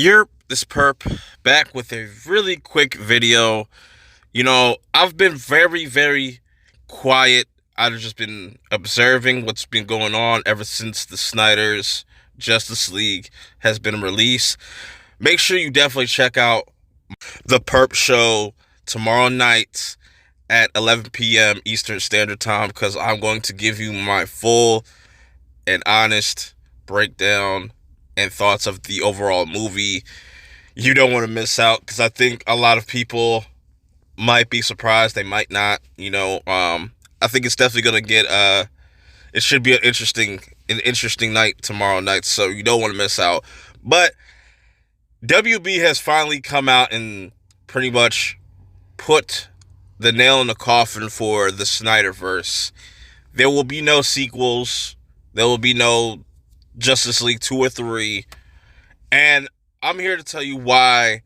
You're this perp back with a really quick video. I've been very, very quiet. I've just been observing what's been going on ever since the Snyders Justice League has been released. Make sure you definitely check out the Perp Show tomorrow night at 11 p.m. Eastern Standard Time because I'm going to give you my full and honest breakdown and thoughts of the overall movie. You don't want to miss out because I think a lot of people might be surprised. They might not. I think it's definitely gonna get. It should be an interesting night tomorrow night. So you don't want to miss out. But WB has finally come out and pretty much put the nail in the coffin for the Snyderverse. There will be no sequels. There will be no Justice League 2 or 3. And I'm here to tell you why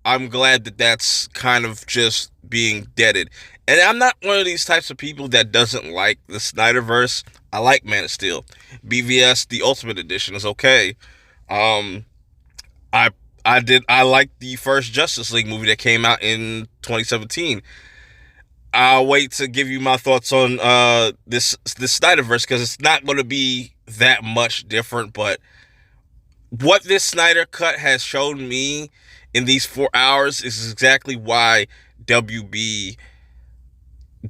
I'm glad that that's kind of just being deaded. And I'm not one of these types of people that doesn't like the Snyderverse. I like Man of Steel. BVS, the Ultimate Edition, is okay. Um, I I liked the first Justice League movie that came out in 2017. I'll wait to give you my thoughts on this Snyderverse because it's not going to be that much different. But what this Snyder cut has shown me in these 4 hours is exactly why WB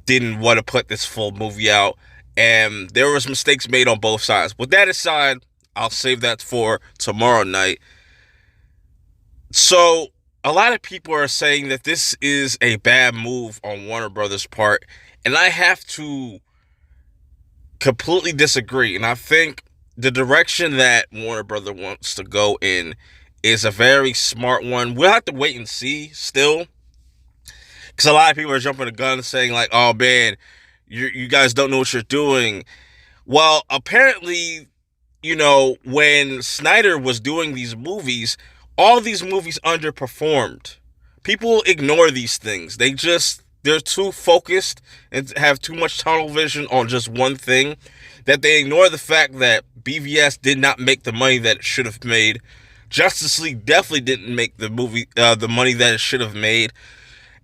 didn't want to put this full movie out, and there was mistakes made on both sides. With that aside, I'll save that for tomorrow night. So a lot of people are saying that this is a bad move on Warner Brothers' part, and I have to completely disagree. And I think the direction that Warner Brothers wants to go in is a very smart one. We'll have to wait and see still, because a lot of people are jumping the gun saying like, oh man, you guys don't know what you're doing. Well, apparently, when Snyder was doing these movies, all these movies underperformed. People ignore these things. They're too focused and have too much tunnel vision on just one thing that they ignore the fact that BVS did not make the money that it should have made. Justice League definitely didn't make the money that it should have made.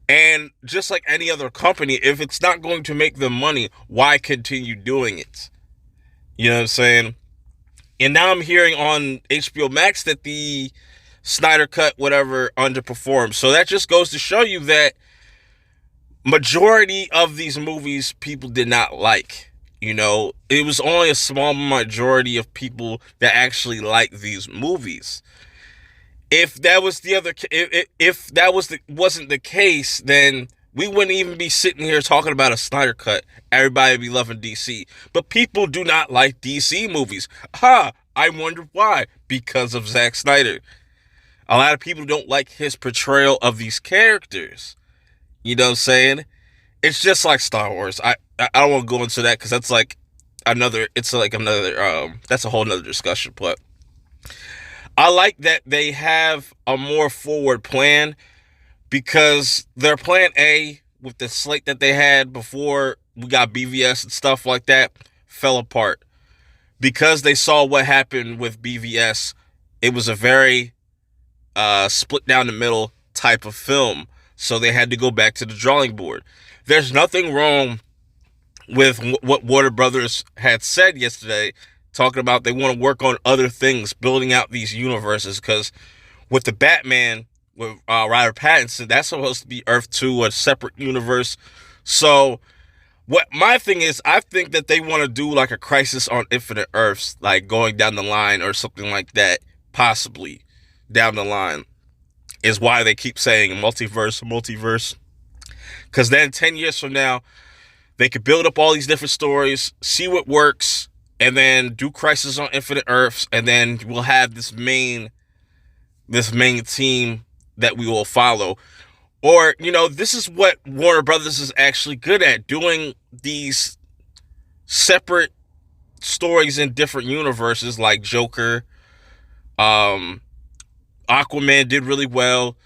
And just like any other company, if it's not going to make the money, why continue doing it? You know what I'm saying? And now I'm hearing on HBO Max that the Snyder Cut, whatever, underperformed. So that just goes to show you that majority of these movies people did not like. It was only a small majority of people that actually liked these movies. If that was wasn't the case, then we wouldn't even be sitting here talking about a Snyder Cut. Everybody would be loving DC. But people do not like DC movies. I wonder why. Because of Zack Snyder. A lot of people don't like his portrayal of these characters. You know what I'm saying? It's just like Star Wars. I don't want to go into that because that's like another. It's like another. That's a whole nother discussion. But I like that they have a more forward plan, because their plan A with the slate that they had before we got BVS and stuff like that fell apart because they saw what happened with BVS. It was a very split down the middle type of film, so they had to go back to the drawing board. There's nothing wrong with what Warner Brothers had said yesterday, talking about they want to work on other things, building out these universes, because with the Batman with Robert Pattinson, that's supposed to be Earth 2, a separate universe. So what my thing is, I think that they want to do like a Crisis on Infinite Earths, like going down the line or something like that, possibly down the line, is why they keep saying multiverse. Because then 10 years from now, they could build up all these different stories, see what works, and then do Crisis on Infinite Earths, and then we'll have this main team that we will follow. Or, this is what Warner Brothers is actually good at, doing these separate stories in different universes, like Joker. Aquaman did really well.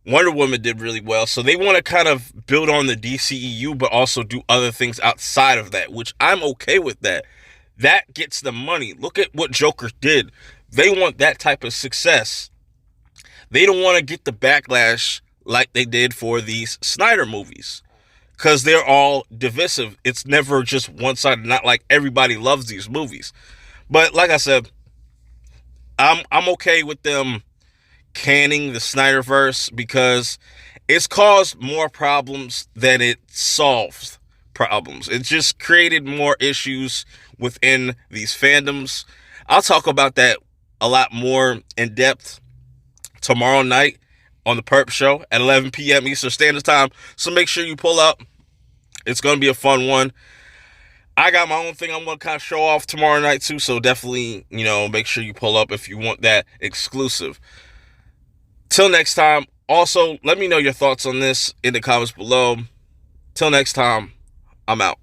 Wonder Woman did really well. So they want to kind of build on the DCEU, but also do other things outside of that, which I'm okay with that. That gets the money. Look at what Joker did. They want that type of success. they don't want to get the backlash like they did for these Snyder movies, because they're all divisive. It's never just one sided. Not like everybody loves these movies. But like I said, I'm okay with them canning the Snyderverse because it's caused more problems than it solves problems. It just created more issues within these fandoms. I'll talk about that a lot more in depth tomorrow night on the Perp Show at 11 p.m. Eastern Standard Time. So make sure you pull up. It's going to be a fun one. I got my own thing I'm going to kind of show off tomorrow night too. So definitely, make sure you pull up if you want that exclusive. Till next time. Also, let me know your thoughts on this in the comments below. Till next time, I'm out.